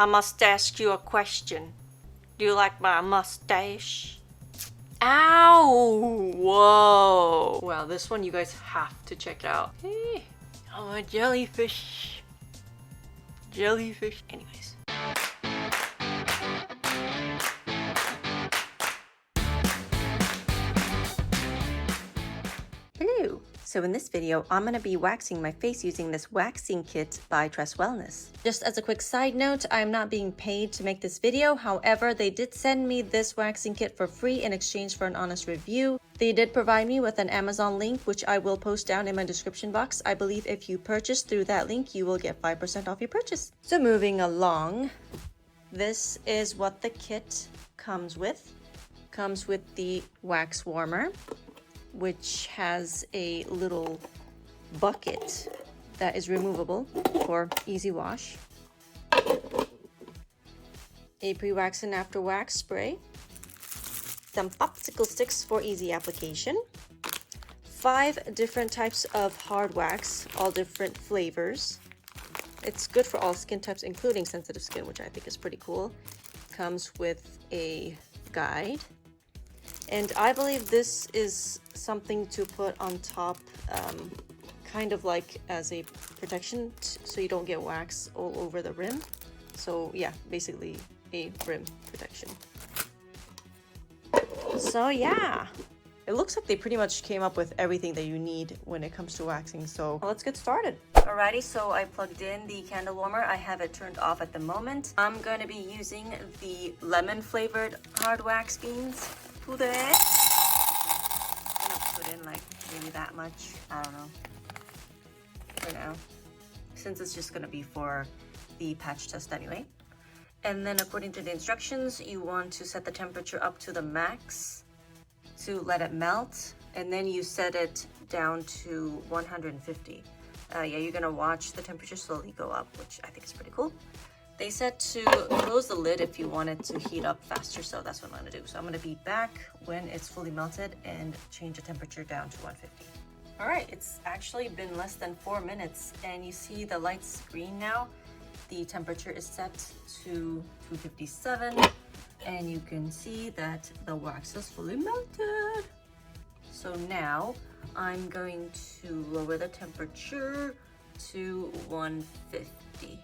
I must ask you a question. Do you like my mustache? Ow! Whoa! Wow, this one you guys have to check out. Hey, I'm a jellyfish. Jellyfish. Anyways. Hello! So in this video, I'm going to be waxing my face using this waxing kit by Tress Wellness. Just as a quick side note, I'm not being paid to make this video. However, they did send me this waxing kit for free in exchange for an honest review. They did provide me with an Amazon link, which I will post down in my description box. I believe if you purchase through that link, you will get 5% off your purchase. So moving along, this is what the kit comes with. Comes with the wax warmer, which has a little bucket that is removable for easy wash, a pre-wax and after wax spray, some popsicle sticks for easy application, 5 different types of hard wax, all different flavors. It's good for all skin types, including sensitive skin, which I think is pretty cool. Comes with a guide. And I believe this is something to put on top, kind of like as a protection so you don't get wax all over the rim. So yeah, basically a rim protection. So yeah, it looks like they pretty much came up with everything that you need when it comes to waxing. So let's get started. Alrighty, so I plugged in the candle warmer. I have it turned off at the moment. I'm going to be using the lemon flavored hard wax beans. I'm gonna put in like maybe that much, I don't know, for now, since it's just gonna be for the patch test anyway. And then according to the instructions, you want to set the temperature up to the max to let it melt, and then you set it down to 150. Yeah, you're gonna watch the temperature slowly go up, which I think is pretty cool. They said to close the lid if you want it to heat up faster, so that's what I'm gonna do. So I'm gonna be back when it's fully melted and change the temperature down to 150. All right, it's actually been less than 4 minutes, and you see the light's green now. The temperature is set to 257, and you can see that the wax is fully melted. So now I'm going to lower the temperature to 150.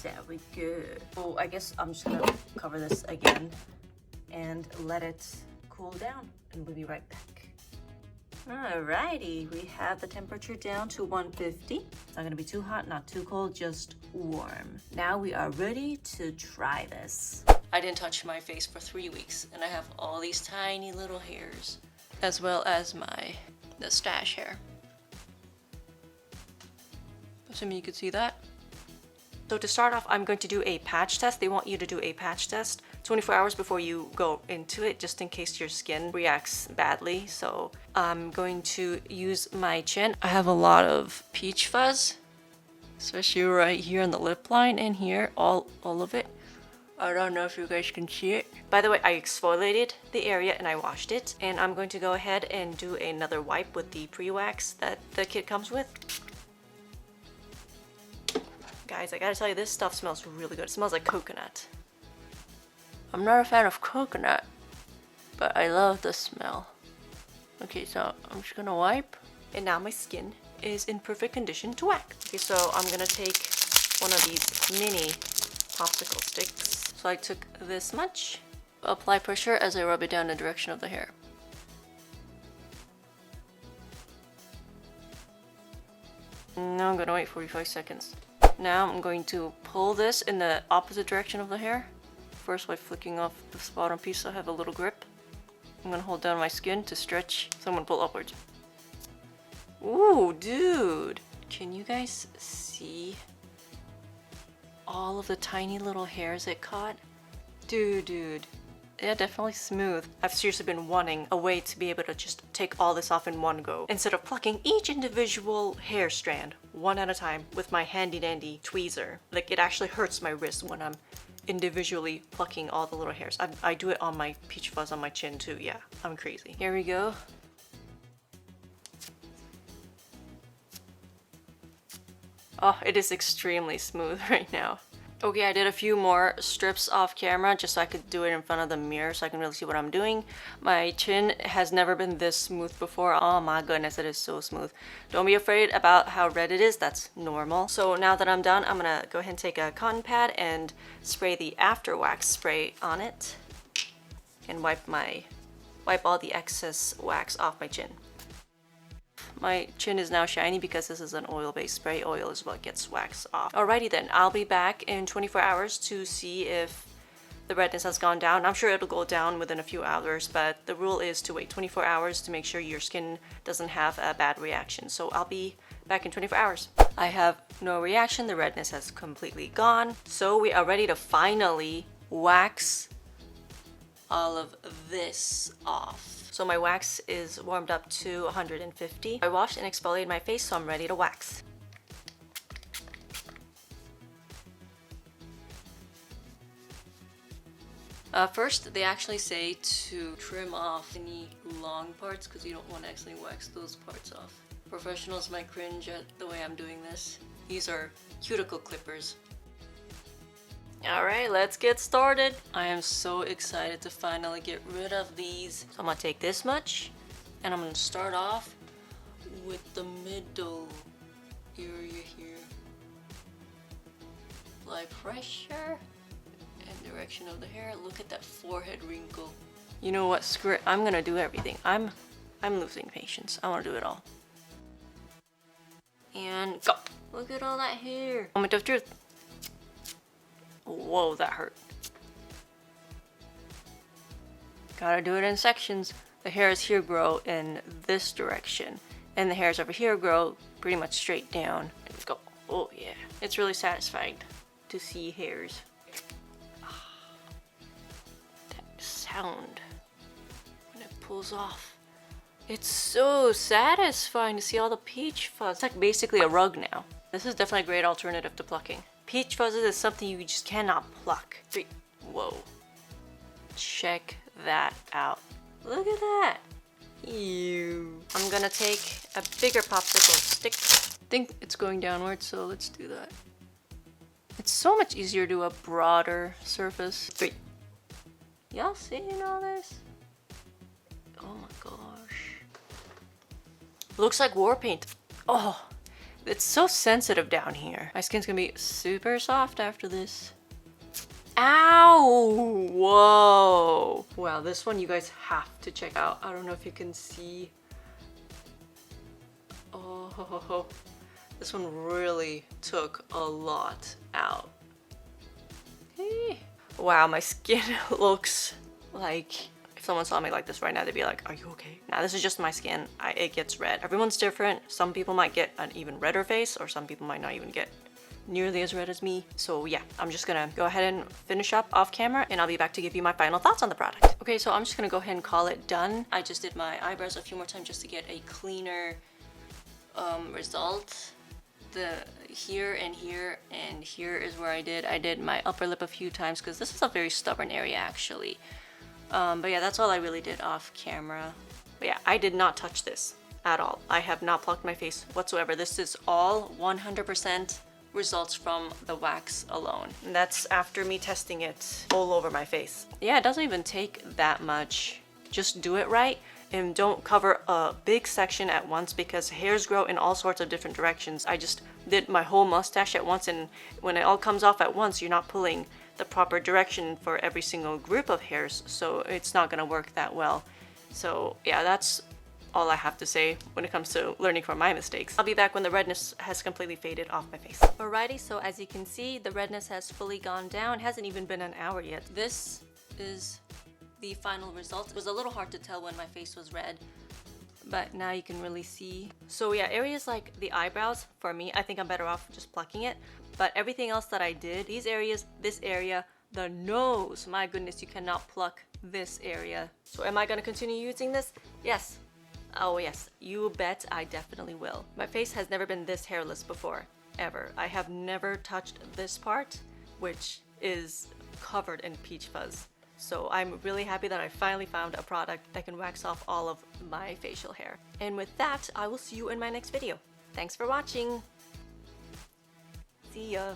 There we go. So I guess I'm just gonna cover this again and let it cool down, and we'll be right back. Alrighty, we have the temperature down to 150. It's not gonna be too hot, not too cold, just warm. Now we are ready to try this. I didn't touch my face for 3 weeks, and I have all these tiny little hairs, as well as the stash hair. Assuming you could see that. So to start off, I'm going to do a patch test. They want you to do a patch test 24 hours before you go into it, just in case your skin reacts badly. So I'm going to use my chin. I have a lot of peach fuzz, especially right here on the lip line and here, all of it. I don't know if you guys can see it. By the way, I exfoliated the area and I washed it. And I'm going to go ahead and do another wipe with the pre-wax that the kit comes with. Guys, I gotta tell you, this stuff smells really good. It smells like coconut. I'm not a fan of coconut, but I love the smell. Okay, so I'm just gonna wipe. And now my skin is in perfect condition to wax. Okay, so I'm gonna take one of these mini popsicle sticks. So I took this much. Apply pressure as I rub it down the direction of the hair. Now I'm gonna wait 45 seconds. Now I'm going to pull this in the opposite direction of the hair. First by flicking off this bottom piece so I have a little grip. I'm gonna hold down my skin to stretch, so I'm gonna pull upwards. Ooh, dude! Can you guys see all of the tiny little hairs it caught? Dude. Yeah, definitely smooth. I've seriously been wanting a way to be able to just take all this off in one go, instead of plucking each individual hair strand one at a time with my handy dandy tweezer. Like, it actually hurts my wrist when I'm individually plucking all the little hairs. I do it on my peach fuzz on my chin too. Yeah, I'm crazy. Here we go. Oh, it is extremely smooth right now. Okay, I did a few more strips off camera just so I could do it in front of the mirror so I can really see what I'm doing. My chin has never been this smooth before. Oh my goodness, it is so smooth. Don't be afraid about how red it is, that's normal. So now that I'm done, I'm gonna go ahead and take a cotton pad and spray the after wax spray on it and wipe all the excess wax off my chin. My chin is now shiny because this is an oil-based spray. Oil is what gets wax off. Alrighty then, I'll be back in 24 hours to see if the redness has gone down. I'm sure it'll go down within a few hours, but the rule is to wait 24 hours to make sure your skin doesn't have a bad reaction. So I'll be back in 24 hours. I have no reaction, the redness has completely gone. So we are ready to finally wax all of this off. So my wax is warmed up to 150. I washed and exfoliated my face, so I'm ready to wax. First, they actually say to trim off any long parts because you don't want to actually wax those parts off. Professionals might cringe at the way I'm doing this. These are cuticle clippers. Alright, let's get started. I am so excited to finally get rid of these. So I'm gonna take this much and I'm gonna start off with the middle area here. Apply pressure and direction of the hair. Look at that forehead wrinkle. You know what? Screw it. I'm gonna do everything. I'm losing patience. I wanna do it all. And go. Look at all that hair. Moment of truth. Whoa, that hurt. Gotta do it in sections. The hairs here grow in this direction, and the hairs over here grow pretty much straight down. And go. Oh yeah, it's really satisfying to see hairs. That sound when it pulls off. It's so satisfying to see all the peach fuzz. It's like basically a rug now. This is definitely a great alternative to plucking. Peach fuzzes is something you just cannot pluck. Whoa. Check that out. Look at that. Ew. I'm gonna take a bigger popsicle stick. I think it's going downwards, so let's do that. It's so much easier to do a broader surface. Y'all seeing all this? Oh my gosh. Looks like war paint. Oh. It's so sensitive down here. My skin's gonna be super soft after this. Ow! Whoa! Wow, this one you guys have to check out. I don't know if you can see. Oh, this one really took a lot out. Hey. Wow, my skin looks like... If someone saw me like this right now, they'd be like, are you okay? Now this is just my skin. It gets red. Everyone's different. Some people might get an even redder face, or some people might not even get nearly as red as me. So yeah, I'm just gonna go ahead and finish up off camera, and I'll be back to give you my final thoughts on the product. Okay, so I'm just gonna go ahead and call it done. I just did my eyebrows a few more times just to get a cleaner result. The here and here and here is where I did my upper lip a few times because this is a very stubborn area actually. But yeah, that's all I really did off camera. But yeah, I did not touch this at all. I have not plucked my face whatsoever. This is all 100% results from the wax alone. And that's after me testing it all over my face. Yeah, it doesn't even take that much. Just do it right and don't cover a big section at once because hairs grow in all sorts of different directions. I just did my whole mustache at once, and when it all comes off at once, you're not pulling the proper direction for every single group of hairs, so it's not gonna work that well. So yeah, that's all I have to say when it comes to learning from my mistakes. I'll be back when the redness has completely faded off my face. Alrighty, so as you can see, the redness has fully gone down. It hasn't even been an hour yet. This is the final result. It was a little hard to tell when my face was red, but now you can really see. So yeah, areas like the eyebrows, for me, I think I'm better off just plucking it. But everything else that I did, these areas, this area, the nose, my goodness, you cannot pluck this area. So am I gonna continue using this? Yes. Oh yes, you bet I definitely will. My face has never been this hairless before, ever. I have never touched this part, which is covered in peach fuzz. So I'm really happy that I finally found a product that can wax off all of my facial hair. And with that, I will see you in my next video. Thanks for watching. See ya.